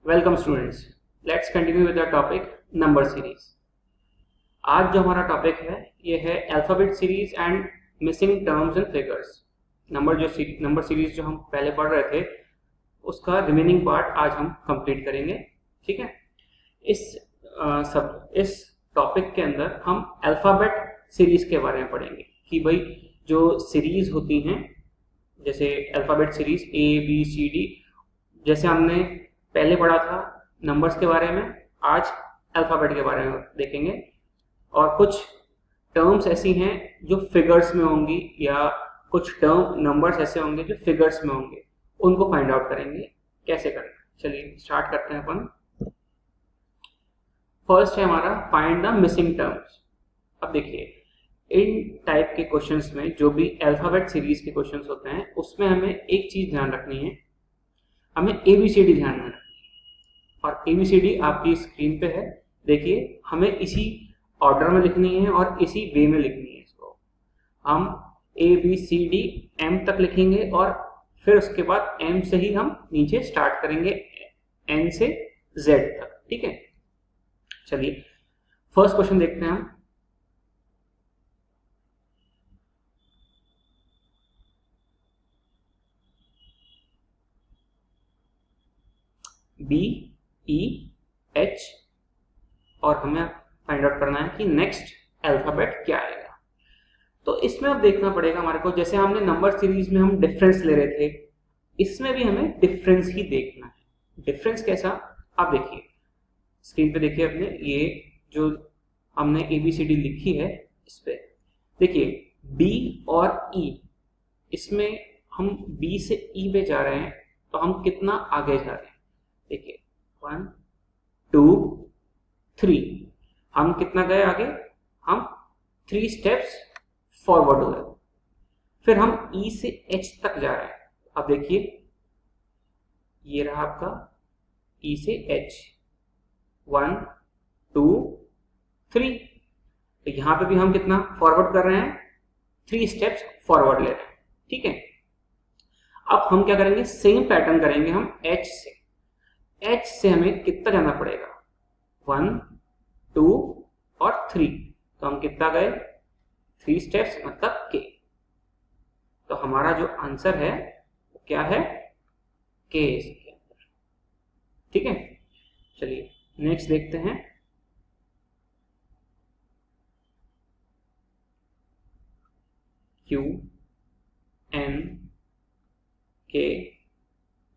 Welcome students, let's continue with the topic number series. आज जो हमारा टॉपिक है ये है alphabet series and missing terms and figures. Number series जो हम पहले पढ़ रहे थे उसका रिमेनिंग पार्ट आज हम कंप्लीट करेंगे। ठीक है, इस टॉपिक के अंदर हम अल्फाबेट सीरीज के बारे में पढ़ेंगे कि भाई जो सीरीज होती हैं, जैसे अल्फाबेट सीरीज ABCD, जैसे हमने पहले पढ़ा था नंबर्स के बारे में, आज अल्फाबेट के बारे में देखेंगे। और कुछ टर्म्स ऐसी हैं जो फिगर्स में होंगी या कुछ टर्म नंबर्स ऐसे होंगे जो फिगर्स में होंगे, उनको फाइंड आउट करेंगे कैसे करना। चलिए स्टार्ट करते हैं अपन। फर्स्ट है हमारा फाइंड द मिसिंग टर्म्स। अब देखिए, इन टाइप के क्वेश्चंस में जो भी अल्फाबेट सीरीज के क्वेश्चंस होते हैं उसमें हमें एक चीज ध्यान रखनी है, हमें ABCD ध्यान में रखनी है। और ABCD आपकी स्क्रीन पे है, देखिए हमें इसी ऑर्डर में लिखनी है और इसी वे में लिखनी है। इसको हम ABCD M तक लिखेंगे और फिर उसके बाद M से ही हम नीचे स्टार्ट करेंगे N से Z तक। ठीक है, चलिए फर्स्ट क्वेश्चन देखते हैं हम। BEH और हमें फाइंड आउट करना है कि नेक्स्ट अल्फाबेट क्या आएगा। तो इसमें अब देखना पड़ेगा हमारे को, जैसे हमने नंबर सीरीज में हम डिफरेंस ले रहे थे, इसमें भी हमें डिफरेंस ही देखना है। डिफरेंस कैसा, आप देखिए स्क्रीन पे देखिए अपने, ये जो हमने ABCD लिखी है इस पे देखिए B और E, इसमें हम B से E पे जा रहे हैं तो हम कितना आगे जा रहे हैं। देखिए 1 2 3, हम कितना गए आगे, हम 3 स्टेप्स फॉरवर्ड हो गए। फिर हम E से H तक जा रहे हैं। अब देखिए ये रहा आपका E से H, 1 2 3, तो यहां पे भी हम कितना फॉरवर्ड कर रहे हैं, 3 स्टेप्स फॉरवर्ड ले रहे हैं। ठीक है, अब हम क्या करेंगे, सेम पैटर्न करेंगे हम H से हमें कितना जाना पड़ेगा, 1 2 और 3, तो हम कितना गए, 3 स्टेप्स मतलब K। तो हमारा जो आंसर है वो क्या है, K इसके अंदर। ठीक है, चलिए नेक्स्ट देखते हैं। Q N K,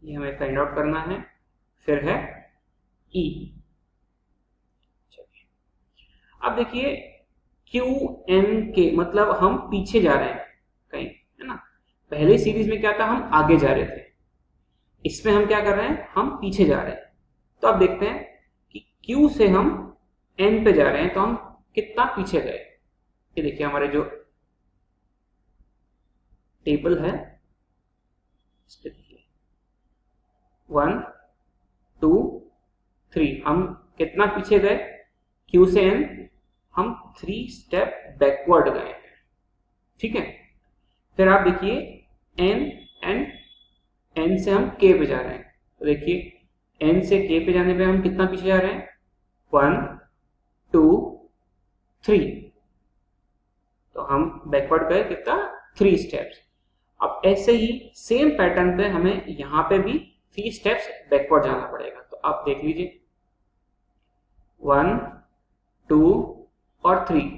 ये हमें फाइंड आउट करना है। फिर है E। अब देखिए Q N K मतलब हम पीछे जा रहे हैं कहीं, है ना। पहले सीरीज में क्या था, हम आगे जा रहे थे, इसमें हम क्या कर रहे हैं, हम पीछे जा रहे हैं। तो अब देखते हैं कि Q से हम N पे जा रहे हैं तो हम कितना पीछे गए। ये देखिए हमारे जो टेबल है इस पे देखिए 1 2 3, हम कितना पीछे गए, Q से N हम 3 स्टेप बैकवर्ड गए हैं। ठीक है, फिर आप देखिए N से हम K पे जा रहे हैं। तो देखिए N से K पे जाने पे हम कितना पीछे जा रहे हैं, 1 2 3, तो हम बैकवर्ड गए कितना, 3 स्टेप्स। अब ऐसे ही सेम पैटर्न पे हमें यहां पे भी 3 स्टेप्स बैकवर्ड जाना पड़ेगा। तो आप देख लीजिए 1 2 और 3,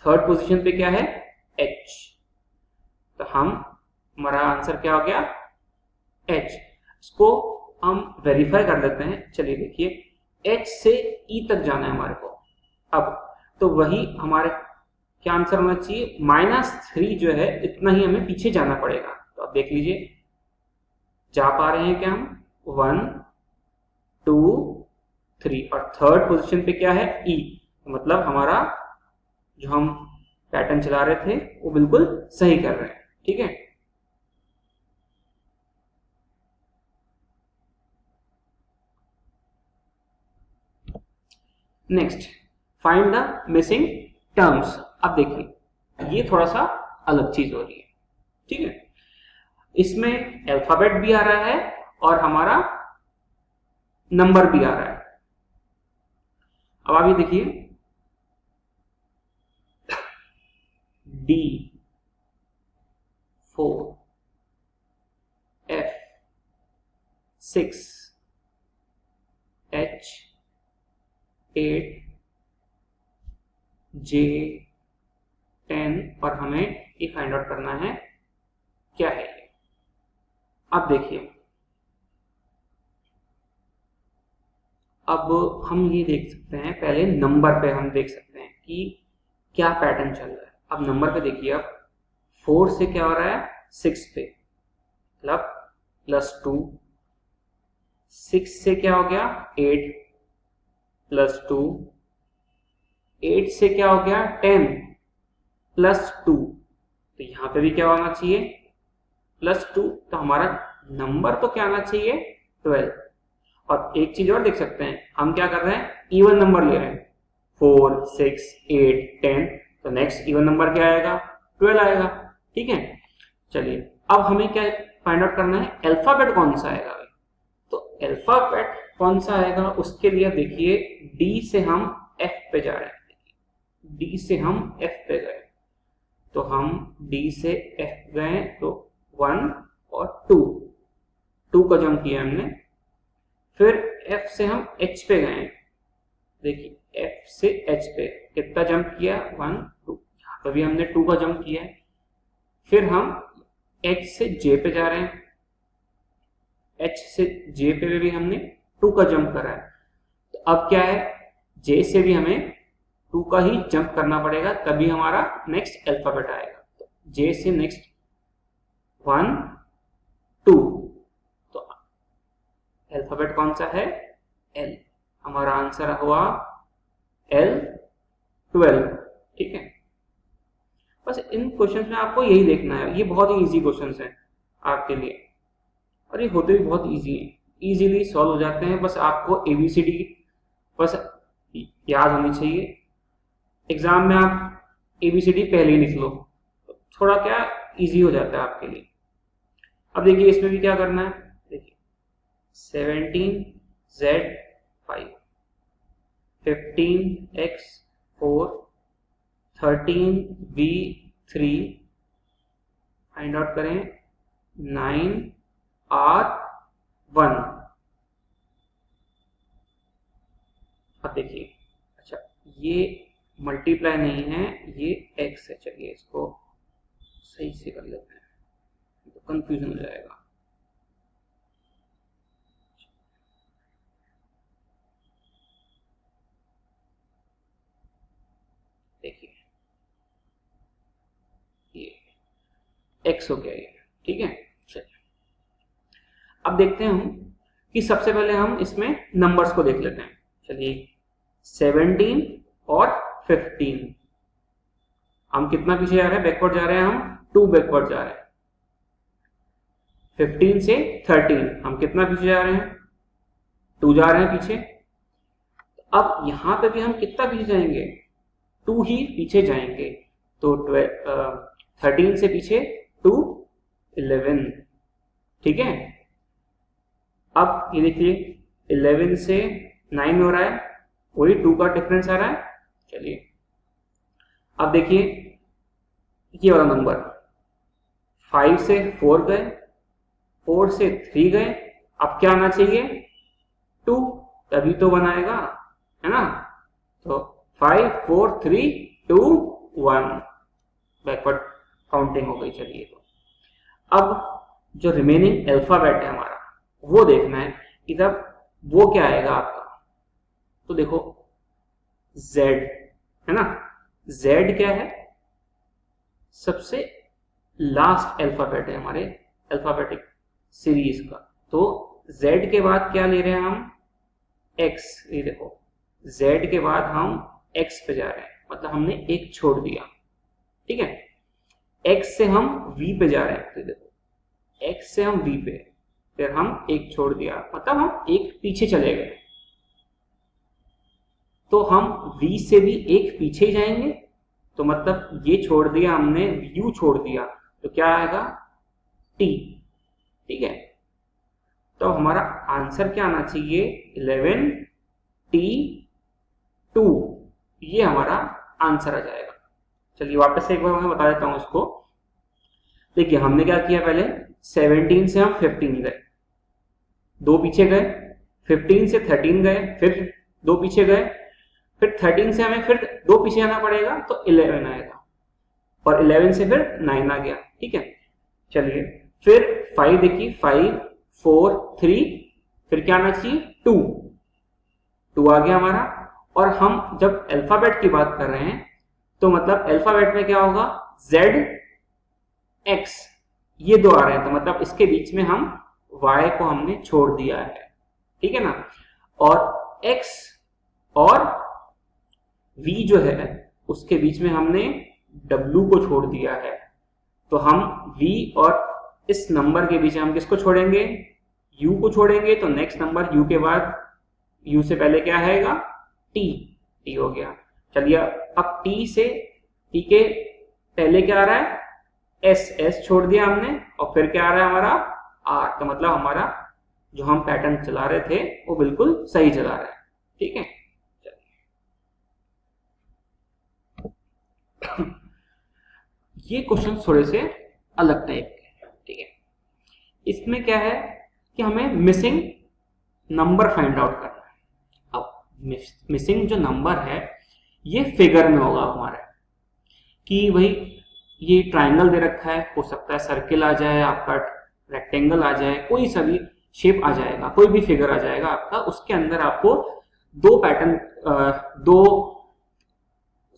थर्ड पोजीशन पे क्या है, H। तो हमारा आंसर क्या हो गया, H। इसको हम वेरीफाई कर लेते हैं। चलिए देखिए H से E तक जाना है हमारे को। अब तो वही हमारे क्या आंसर होना चाहिए, -3 जो है, इतना ही हमें पीछे जाना पड़ेगा। तो आप देख लीजिए जा पा रहे हैं क्या हम, 1 2 3, और थर्ड पोजीशन पे क्या है, E। मतलब हमारा जो हम पैटर्न चला रहे थे वो बिल्कुल सही कर रहे हैं। ठीक है, next find the missing terms. अब देखिए ये थोड़ा सा अलग चीज हो रही है। ठीक है, इसमें अल्फाबेट भी आ रहा है और हमारा नंबर भी आ रहा है। अब आप ये देखिए D4, F6, H8, J10 और हमें ये फाइंड आउट करना है क्या है ये। अब देखिए, अब हम ये देख सकते हैं, पहले नंबर पे हम देख सकते हैं कि क्या पैटर्न चल रहा है। अब नंबर पे देखिए, अब 4 से क्या हो रहा है 6 पे, मतलब +2, 6 से क्या हो गया 8 +2, 8 से क्या हो गया 10 +2, तो यहां पे भी क्या होना चाहिए +2, तो हमारा नंबर तो क्या आना चाहिए 12। और एक चीज और देख सकते हैं, हम क्या कर रहे हैं इवन नंबर ले रहे हैं, 4, 6, 8, 10, तो नेक्स्ट इवन नंबर क्या आएगा 12 आएगा। ठीक है, चलिए अब हमें क्या फाइंड आउट करना है, अल्फाबेट कौन सा आएगा। तो अल्फाबेट कौन सा आएगा उसके लिए देखिए, डी से हम एफ पे जा रहे हैं, डी से हम एफ पे गए, तो हम डी से एफ गए तो 1 और 2 का जंप किया हमने। फिर एफ से हम एच पे गए, देखिए एफ से एच पे कितना जंप किया 1 2, तभी हमने 2 का जंप किया है। फिर हम एच से जे पे जा रहे हैं, एच से जे पे भी हमने 2 का जंप करा है। तो अब क्या है, जे से भी हमें 2 का ही जंप करना पड़ेगा, तभी हमारा नेक्स्ट अल्फाबेट आएगा। तो जे से नेक्स्ट 1 2, तो अल्फाबेट कौन सा है एल, हमारा आंसर हुआ L12। ठीक है, बस इन क्वेश्चंस में आपको यही देखना है, ये बहुत ही इजी क्वेश्चंस हैं आपके लिए, और ये होते भी बहुत इजी हैं, इजीली सॉल्व हो जाते हैं। बस आपको ABCD बस याद होनी चाहिए। एग्जाम में आप ABCD पहले ही लिख लो, तो थोड़ा क्या इजी हो जाता है आपके लिए। अब देखिए इसमें भी क्या करना है, देखिए 17Z5, 15X4, 13V3, find out करें 9R1। अब देखिए, अच्छा ये मल्टीप्लाई नहीं है, ये x है, चलिए इसको सही से कर लेते हैं, तो कंफ्यूजन हो जाएगा। देखिए ये x हो गया ये, ठीक है। चलिए अब देखते हैं हम कि सबसे पहले हम इसमें नंबर्स को देख लेते हैं। चलिए 17 और 15, हम कितना पीछे जा रहे हैं, बैकवर्ड जा रहे हैं, हम 2 बैकवर्ड जा रहे हैं। 15 से 13 हम कितना पीछे जा रहे हैं, 2 जा रहे हैं पीछे। अब यहां पे भी हम कितना पीछे जाएंगे, 2 ही पीछे जाएंगे, तो 13 से पीछे 2 11। ठीक है, अब ये देखिए 11 से 9 हो रहा है, वही 2 का डिफरेंस आ रहा है। चलिए अब देखिए ये वाला नंबर 5 से 4 गए, 4 से 3 गए, अब क्या आना चाहिए 2, तभी तो 1 आएगा, है ना। तो 5 4 3 2 1 बैकवर्ड काउंटिंग हो गई। चलिए तो अब जो रिमेनिंग अल्फाबेट है हमारा वो देखना है, इधर वो क्या आएगा आपका, तो देखो Z है ना, Z क्या है, सबसे लास्ट अल्फाबेट है हमारे अल्फाबेटिक सीरीज का। तो Z के बाद क्या ले रहे हैं हम X, ये देखो Z के बाद हम X पे जा रहे हैं, मतलब हमने एक छोड़ दिया। ठीक है, X से हम V पे जा रहे हैं, तो देखो X से हम V पे, फिर हम एक छोड़ दिया, मतलब हम एक पीछे चले गए, तो हम V से भी एक पीछे ही जाएंगे, तो मतलब ये छोड़ दिया हमने, U छोड़ दिया, तो क्या आएगा T। ठीक है, तो हमारा आंसर क्या आना चाहिए, 11T2, ये हमारा आंसर आ जाएगा। चलिए वापस से एक बार मैं बता देता हूं इसको। देखिए हमने क्या किया, पहले 17 से हम 15 गए, 2 पीछे गए, 15 से 13 गए, फिर 2 पीछे गए, फिर 13 से हमें फिर 2 पीछे आना पड़ेगा तो 11 आएगा, और 11 से फिर 9 आ गया। ठीक है, चलिए फिर 5 देखिए, 5 4 3, फिर क्या आना चाहिए, 2 आ गया हमारा। और हम जब अल्फाबेट की बात कर रहे हैं तो मतलब अल्फाबेट में क्या होगा, Z X, ये 2 आ रहे हैं, तो मतलब इसके बीच में हम Y को हमने छोड़ दिया है। ठीक है ना, और X और V जो है उसके बीच में हमने W को छोड़ दिया है। तो हम V और इस नंबर के बीच में हम किसको छोड़ेंगे, U को छोड़ेंगे। तो नेक्स्ट नंबर U के बाद, U से पहले क्या आएगा, T हो गया। चलिए अब T के पहले क्या आ रहा है, S छोड़ दिया हमने, और फिर क्या आ रहा है हमारा R। तो मतलब हमारा जो हम पैटर्न चला रहे थे वो बिल्कुल सही चला रहा है। ठीक है, ये क्वेश्चन थोड़े से अलग टाइप के हैं। ठीक है, इसमें क्या है कि हमें मिसिंग नंबर फाइंड आउट करना है। अब मिसिंग जो नंबर है ये फिगर में होगा हमारे, कि भाई ये ट्राइंगल दे रखा है, हो सकता है सर्किल आ जाए आपका, रेक्टेंगल आ जाए, कोई सा भी शेप आ जाएगा, कोई भी फिगर आ जाएगा आपका, उसके अंदर आपको 2 पैटर्न 2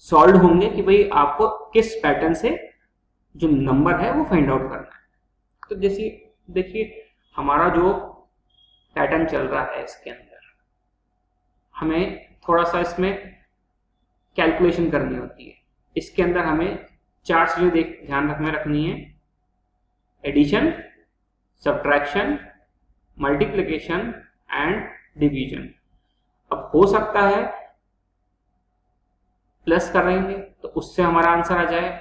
सॉल्व होंगे कि भाई आपको किस पैटर्न से जो नंबर है वो फाइंड आउट करना है। तो जैसे देखिए हमारा जो पैटर्न चल रहा है इसके अंदर हमें थोड़ा सा इसमें कैलकुलेशन करनी होती है। इसके अंदर हमें 4 चीजें ध्यान रखनी है, addition, subtraction, multiplication and division. अब हो सकता है प्लस करेंगे तो उससे हमारा आंसर आ जाए,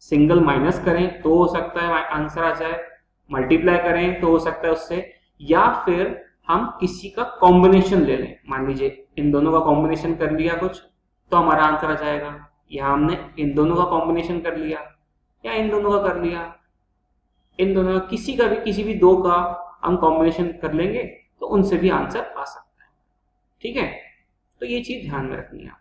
सिंगल माइनस करें तो हो सकता है आंसर आ जाए, मल्टीप्लाई करें तो हो सकता है उससे, या फिर हम किसी का कॉम्बिनेशन ले लें। मान लीजिए इन दोनों का कॉम्बिनेशन कर लिया कुछ तो हमारा आंसर आ जाएगा, या हमने इन दोनों का कॉम्बिनेशन कर लिया या इन दोनों का कर लिया, इन दोनों का किसी भी 2 का हम कॉम्बिनेशन कर लेंगे तो उनसे भी आंसर आ सकता है। ठीक है, तो ये चीज ध्यान में रखनी है।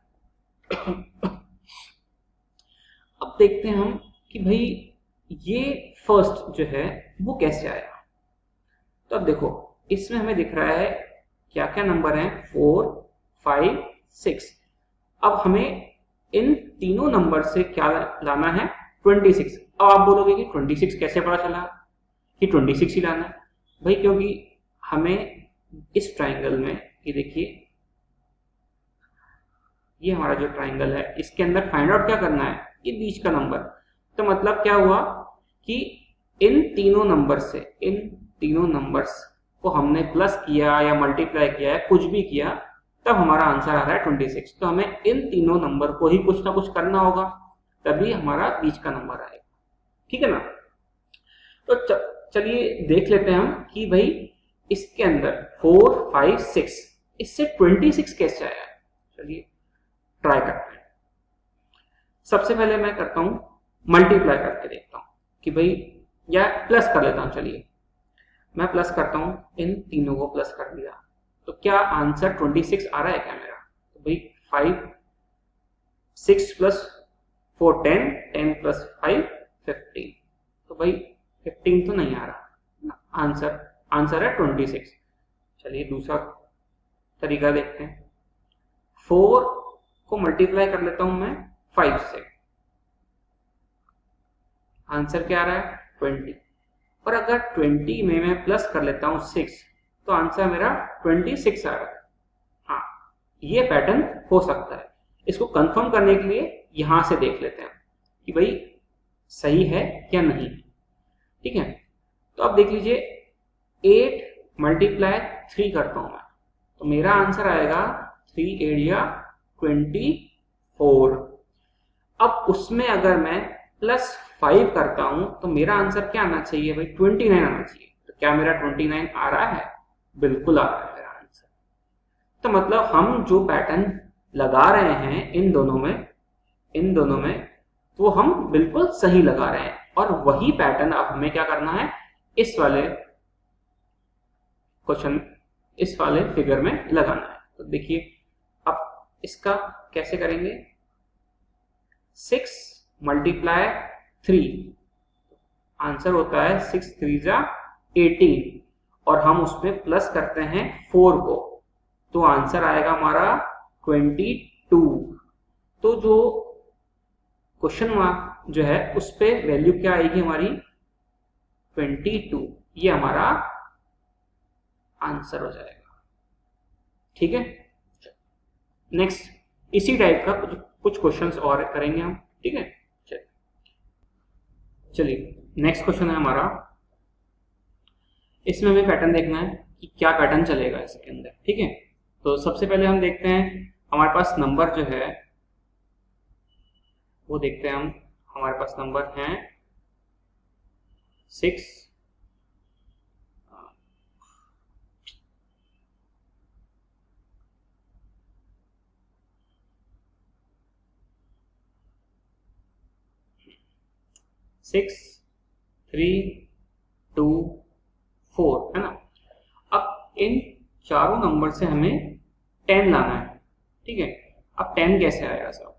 अब देखते हैं हम कि भाई ये फर्स्ट जो है वो कैसे आएगा। तो अब देखो इसमें हमें दिख रहा है क्या क्या नंबर हैं, 4 5 6। अब हमें इन तीनों नंबर से क्या लाना है, 26। अब आप बोलोगे कि 26 कैसे पता चला कि 26 ही लाना है। भाई क्योंकि हमें इस ट्राइंगल में, ये देखिए ये हमारा जो ट्राइंगल है इसके अंदर फाइंड आउट क्या करना है, ये बीच का नंबर। तो मतलब क्या हुआ कि इन तीनों नंबर्स को हमने प्लस किया या मल्टीप्लाई किया या कुछ भी किया तब हमारा आंसर आ रहा है 26। तो हमें इन तीनों नंबर को ही कुछ ना कुछ करना होगा तभी हमारा बीच का नंबर आएगा। ठीक है ना, तो चलिए देख लेते हैं हम कि भाई इसके अंदर 4 5 6 इससे 26 कैसे आया। चलिए ट्राई करते हैं। सबसे पहले मैं करता हूं मल्टीप्लाई करके देखता हूं कि भाई, या प्लस कर लेता हूं। चलिए मैं प्लस करता हूं, इन तीनों को प्लस कर दिया तो क्या आंसर 26 आ रहा है क्या मेरा। तो भाई 5 6 प्लस 4 10 10 प्लस 5 15। तो भाई 15 तो नहीं आ रहा, आंसर है 26। चलिए दूसरा तरीका देखते हैं। 4 को मल्टीप्लाई कर लेता हूं मैं 5 से, आंसर क्या आ रहा है 20। और अगर 20 में मैं प्लस कर लेता हूं 6 तो आंसर मेरा 26 आ रहा है। हाँ, ये पैटर्न हो सकता है। इसको कंफर्म करने के लिए यहां से देख लेते हैं कि भाई सही है या नहीं। ठीक है, तो अब देख लीजिए 8 मल्टीप्लाई 3 करता हूं मैं तो मेरा आंसर आएगा 3 8 24। अब उसमें अगर मैं प्लस 5 करता हूं तो मेरा आंसर क्या आना चाहिए भाई, 29 आना चाहिए। तो क्या मेरा 29 आ रहा है। बिल्कुल आ रहा है मेरा आंसर। तो मतलब हम जो पैटर्न लगा रहे हैं इन दोनों में वो हम बिल्कुल सही लगा रहे हैं, और वही पैटर्न अब हमें क्या करना है इस वाले क्वेश्चन, इस वाले फिगर में लगाना है। तो देखिए अब इसका कैसे करेंगे, 6 मल्टीप्लाई 3, आंसर होता है 6 3 जा 18, और हम उसमें प्लस करते हैं 4 को, तो आंसर आएगा हमारा 22। तो जो क्वेश्चन मार्क जो है उस पे वैल्यू क्या आएगी हमारी 22, ये हमारा आंसर हो जाएगा। ठीक है, नेक्स्ट इसी टाइप का कुछ क्वेश्चंस और करेंगे हम। ठीक है, चलिए नेक्स्ट क्वेश्चन है हमारा, इसमें हमें पैटर्न देखना है कि क्या पैटर्न चलेगा इसके अंदर। ठीक है, तो सबसे पहले हम देखते हैं हमारे पास नंबर जो है वो देखते हैं हम। हमारे पास नंबर हैं 6 6 3 2 4 है ना। अब इन चारों नंबर से हमें 10 लाना है। ठीक है, अब 10 कैसे आएगा सब,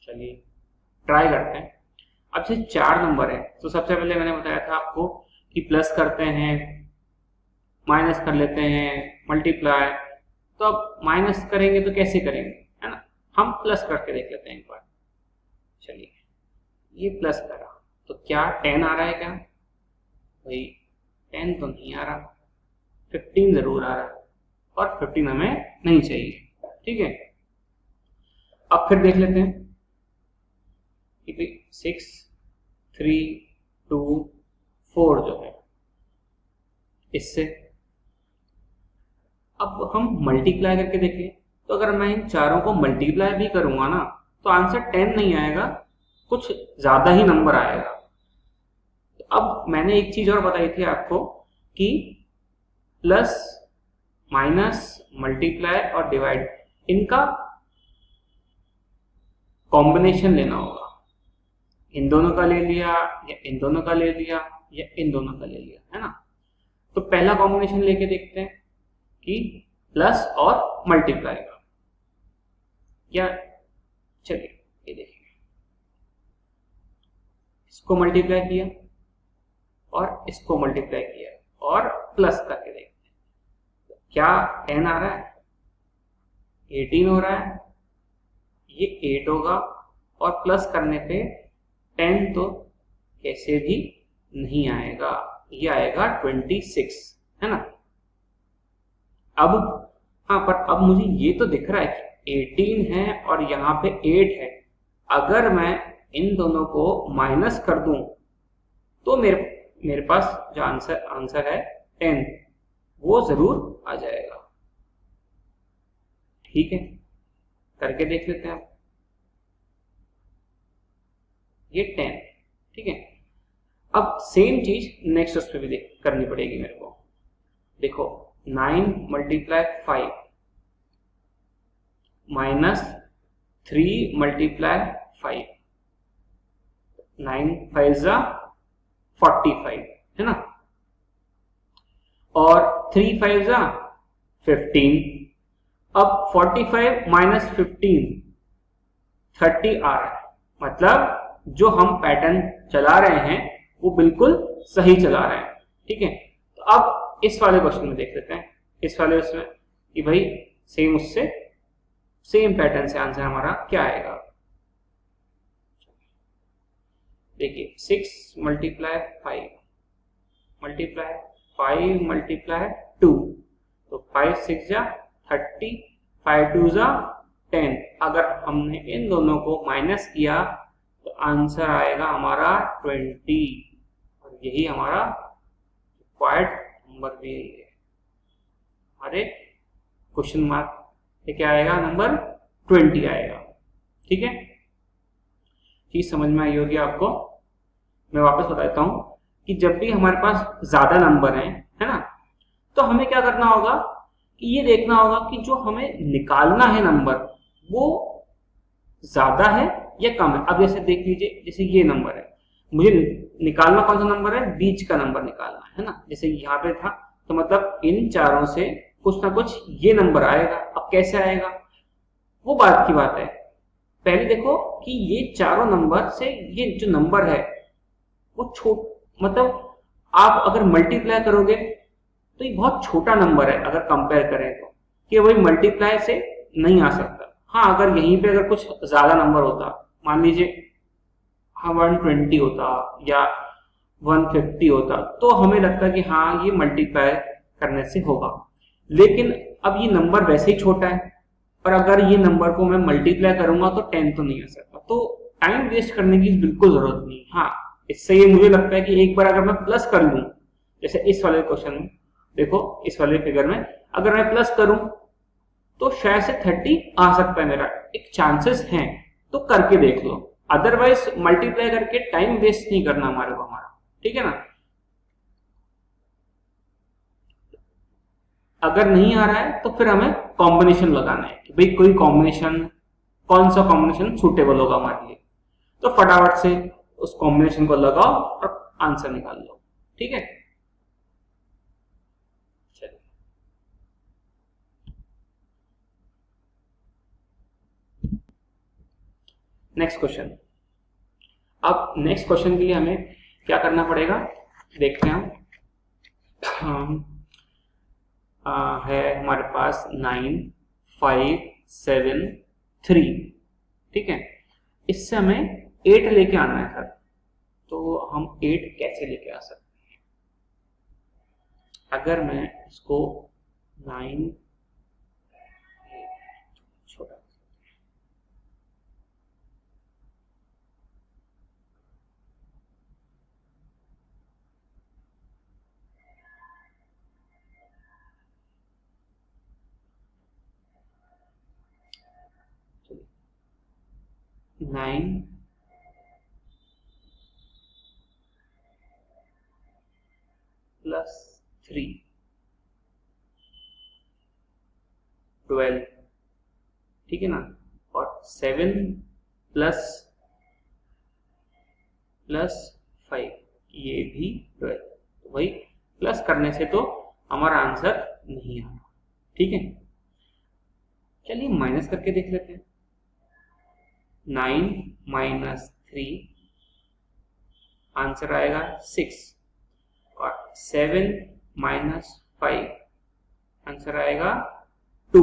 चलिए ट्राई करते हैं। अब से 4 नंबर है, तो सबसे पहले मैंने बताया था आपको कि प्लस करते हैं, माइनस कर लेते हैं, मल्टीप्लाई। तो अब माइनस करेंगे तो कैसे करेंगे, है ना, हम प्लस करके देख लेते हैं एक बार। चलिए ये प्लस करा तो क्या 10 आ रहा है क्या, भाई 10 तो नहीं आ रहा, 15 जरूर आ रहा है, और 15 हमें नहीं चाहिए। ठीक है, अब फिर देख लेते हैं 6 3 2 4 जो है इससे अब हम मल्टीप्लाई करके देखें, तो अगर मैं इन चारों को मल्टीप्लाई भी करूंगा ना तो आंसर 10 नहीं आएगा, कुछ ज्यादा ही नंबर आएगा। तो अब मैंने एक चीज और बताई थी आपको कि प्लस माइनस मल्टीप्लाई और डिवाइड इनका कॉम्बिनेशन लेना होगा। इन दोनों का ले लिया या इन दोनों का ले लिया या इन दोनों का ले लिया, है ना। तो पहला कॉम्बिनेशन लेके देखते हैं कि प्लस और मल्टीप्लाई का, या चलिए ये देखिए, इसको मल्टीप्लाई किया और इसको मल्टीप्लाई किया और प्लस करके देखते हैं क्या 10 आ रहा है, 18 हो रहा है, ये 8 होगा, और प्लस करने पे 10 तो कैसे भी नहीं आएगा, ये आएगा 26, है ना। अब हाँ, पर अब मुझे ये तो दिख रहा है कि 18 है और यहाँ पे 8 है, अगर मैं इन दोनों को माइनस कर दूं तो मेरे पास जो आंसर है 10 वो जरूर आ जाएगा। ठीक है, करके देख लेते हैं आप, ये 10। ठीक है, अब सेम चीज नेक्स्ट उस पर भी करनी पड़ेगी मेरे को। देखो 9 मल्टीप्लाई 5 माइनस 3 मल्टीप्लाई 5, 9 5 जा 45, है ना, और 3 5 जा 15। अब 45 माइनस 15 30 आ रहा है, मतलब जो हम पैटर्न चला रहे हैं वो बिल्कुल सही चला रहे हैं। ठीक है, तो अब इस वाले क्वेश्चन में देख लेते हैं, इस वाले उसमें कि भाई सेम उससे सेम पैटर्न से आंसर हमारा क्या आएगा। देखिए 6 मल्टीप्लाई 5 मल्टीप्लाई 5 मल्टीप्लाई 2, तो 5 6 जा 30, 5 2 जा 10। अगर हमने इन दोनों को माइनस किया तो आंसर आएगा हमारा 20, और यही हमारा रिक्वायर्ड नंबर भी है। हमारे क्वेश्चन मार्क ये क्या आएगा, नंबर 20 आएगा। ठीक है, चीज समझ में आई होगी आपको। मैं वापस बताता हूं कि जब भी हमारे पास ज्यादा नंबर हैं, है ना, तो हमें क्या करना होगा कि ये देखना होगा कि जो हमें निकालना है नंबर वो ज्यादा है या कम है। अब जैसे देख लीजिए, जैसे ये नंबर है, मुझे निकालना कौन सा नंबर है, बीच का नंबर निकालना है ना। जैसे यहाँ पे था तो मतलब इन चारों से कुछ ना कुछ ये नंबर आएगा। अब कैसे आएगा वो बात की बात है। पहले देखो कि ये चारों नंबर से ये जो नंबर है वो मतलब आप अगर मल्टीप्लाई करोगे तो ये बहुत छोटा नंबर है अगर कंपेयर करें तो, कि वही मल्टीप्लाई से नहीं आ सकता। हाँ, अगर यहीं पे अगर कुछ ज्यादा नंबर होता, मान लीजिए 120 होता या 150 होता, तो हमें लगता कि हाँ ये मल्टीप्लाई करने से होगा। लेकिन अब ये नंबर वैसे ही छोटा है, और अगर ये नंबर को मैं मल्टीप्लाई करूंगा तो 10 तो नहीं आ सकता, तो टाइम वेस्ट करने की बिल्कुल जरूरत नहीं। हाँ, इससे ये मुझे लगता है कि एक बार अगर मैं प्लस कर लूं, जैसे इस वाले क्वेश्चन में देखो, इस वाले फिगर में अगर मैं प्लस करूं तो शायद से 30 आ सकता है, मेरा एक चांसेस हैं, तो करके देख लो। अदरवाइज मल्टीप्लाई करके टाइम वेस्ट नहीं करना हमारे को हमारा, ठीक है ना। अगर नहीं आ रहा है तो फिर हमें कॉम्बिनेशन लगाना है कि भाई कोई कॉम्बिनेशन, कौन सा कॉम्बिनेशन सुटेबल होगा हमारे लिए, तो फटाफट से उस कॉम्बिनेशन को लगाओ और आंसर निकाल लो, ठीक है। चलिए नेक्स्ट क्वेश्चन। अब नेक्स्ट क्वेश्चन के लिए हमें क्या करना पड़ेगा, देखते हैं हम। है हमारे पास 9 5 7 3, ठीक है। इससे हमें 8 लेके आना है सर, तो हम 8 कैसे लेके आ सकते हैं। अगर मैं इसको 9 छोटा 9 प्लस 3 12, ठीक है ना, और 7 प्लस 5 ये भी 12, तो वही प्लस करने से तो हमारा आंसर नहीं आना, ठीक है। चलिए माइनस करके देख लेते हैं। 9 माइनस 3 आंसर आएगा 6, और 7 माइनस 5 आंसर आएगा 2।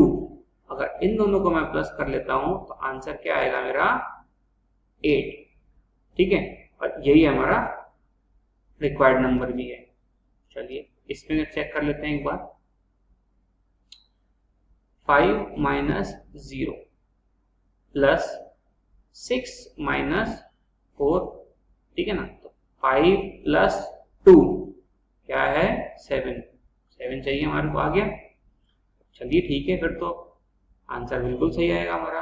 अगर इन दोनों को मैं प्लस कर लेता हूं तो आंसर क्या आएगा मेरा 8, ठीक है। और यही हमारा रिक्वायर्ड नंबर भी है। चलिए इसमें चेक कर लेते हैं एक बार। 5 माइनस 0 प्लस 6 माइनस 4, ठीक है ना, तो 5 प्लस 2 क्या है 7 चाहिए हमारे को, आ गया। चलिए ठीक है, फिर तो आंसर बिल्कुल सही आएगा हमारा।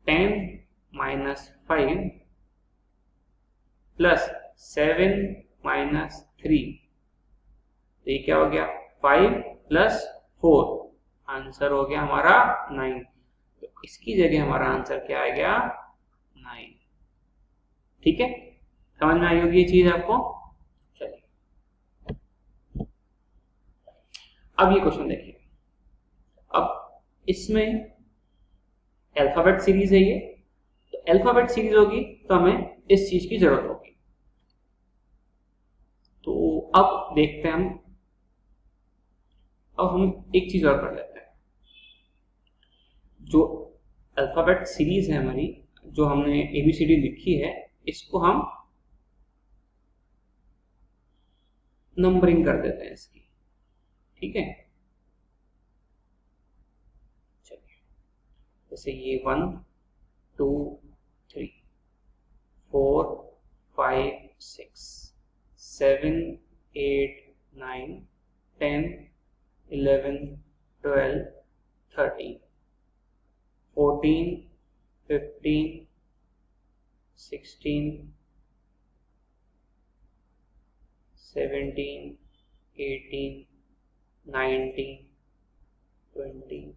10 माइनस 5 प्लस 7 माइनस 3, तो ये क्या हो गया 5 प्लस 4, आंसर हो गया हमारा 9। तो इसकी जगह हमारा आंसर क्या आ गया 9, ठीक है। समझ में आई होगी ये चीज आपको। चलिए अब ये क्वेश्चन देखिए। अब इसमें अल्फाबेट सीरीज है ये, तो अल्फाबेट सीरीज होगी तो हमें इस चीज की जरूरत होगी। तो अब देखते हैं हम एक चीज और कर लेते हैं। जो अल्फाबेट सीरीज है हमारी, जो हमने एबीसीडी लिखी है, इसको हम नंबरिंग कर देते हैं इसकी, ठीक है। चलिए जैसे ये 1 2 3 4 5 6 7 8 9 10 11 12 13 14 15 16 17 18 19, 20,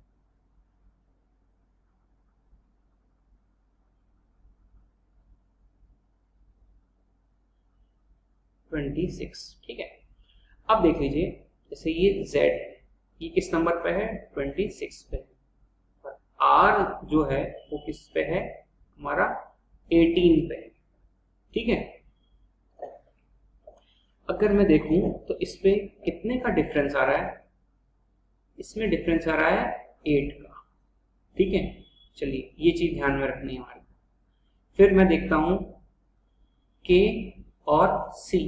26। ठीक है, अब देख लीजिए, जैसे ये Z ये किस नंबर पे है, 26 पे, और R जो है वो किस पे है, हमारा 18 पे है। ठीक है, अगर मैं देखूं तो इस पे कितने का डिफरेंस आ रहा है, इसमें डिफरेंस आ रहा है 8 का। ठीक है, चलिए ये चीज ध्यान में रखनी है हमारे। फिर मैं देखता हूं K और C।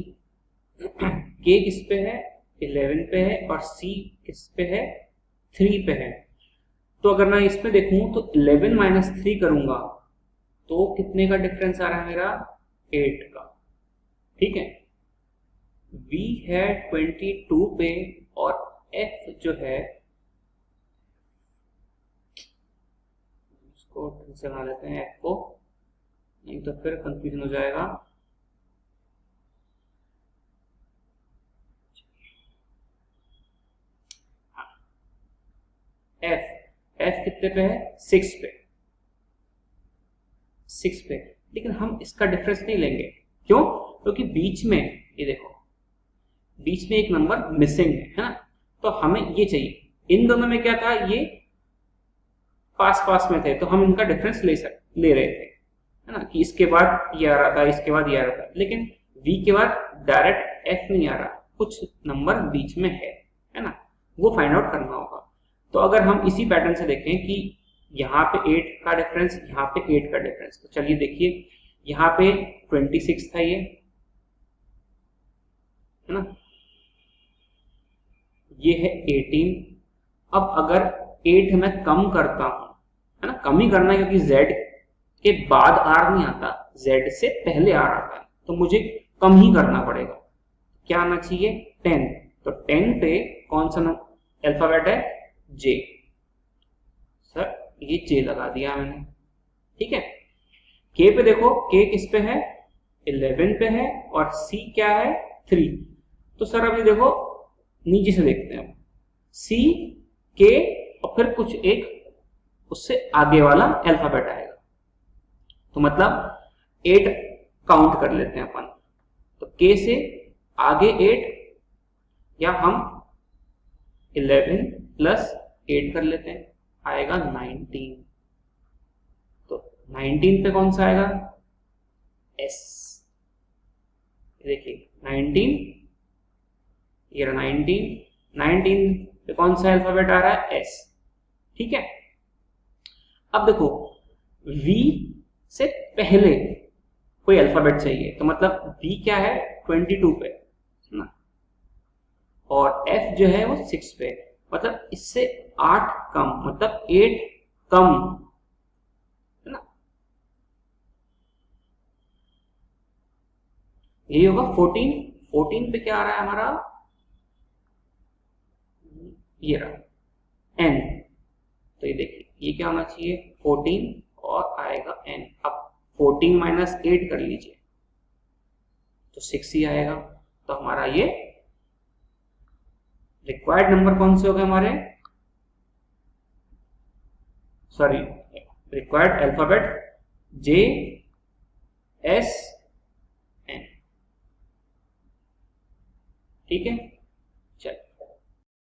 K किस पे है, 11 पे है, और C किस पे है, 3 पे है। तो अगर मैं इसमें देखूं तो 11 माइनस 3 करूंगा तो कितने का डिफरेंस आ रहा है मेरा, 8 का। ठीक है, V है 22 पे, और F जो है, इसको ठीक से बना लेते हैं F को, नहीं तो फिर कंफ्यूजन हो जाएगा। F कितने पे है, 6 पे, 6 पे। लेकिन हम इसका डिफरेंस नहीं लेंगे, क्यों, क्योंकि बीच में ये देखो, बीच में एक नंबर मिसिंग है ना, तो हमें ये चाहिए। इन दोनों में क्या था, ये पास पास में थे, तो हम इनका डिफरेंस ले रहे थे, है ना, कि इसके बाद ये आ रहा था, इसके बाद ये आ रहा था। लेकिन V के बाद डायरेक्ट F नहीं आ रहा, कुछ नंबर बीच में है ना, वो फाइंड आउट करना होगा। तो अगर हम इसी पैटर्न से देखें कि यहाँ पे 8 का डिफरेंस, यहाँ पे 8 का डिफरेंस, तो चलिए देखिए, यहाँ पे 26 था ये, है ना, ये है 18। अब अगर 8 मैं कम करता हूं, है ना, कम ही करना है, क्योंकि Z के बाद R नहीं आता, Z से पहले R आता है, तो मुझे कम ही करना पड़ेगा। क्या आना चाहिए, 10। तो 10 पे कौन सा अल्फाबेट है, J। सर ये J लगा दिया मैंने। ठीक है, K पे देखो, K किस पे है, 11 पे है, और C क्या है, 3। तो सर अभी देखो नीचे से देखते हैं, C, K और फिर कुछ एक उससे आगे वाला अल्फाबेट आएगा, तो मतलब 8 काउंट कर लेते हैं अपन। तो K से आगे 8, या हम 11 प्लस 8 कर लेते हैं, आएगा 19। तो 19 पे कौन सा आएगा, S। देखिए 19, ये 19 पे कौन सा अल्फाबेट आ रहा है, S। ठीक है, अब देखो V से पहले कोई अल्फाबेट चाहिए, तो मतलब V क्या है, 22 पे ना, और F जो है वो 6 पे, मतलब इससे 8 कम, मतलब 8 कम, है ना, यही होगा 14। 14 पे क्या आ रहा है हमारा, ये रहा N। तो ये देखिए, ये क्या होना चाहिए, 14 और आएगा N। अब 14 माइनस 8 कर लीजिए तो 6 ही आएगा। तो हमारा ये रिक्वायर्ड नंबर कौन से हो गए हमारे, sorry, required alphabet J, S, N। ठीक है,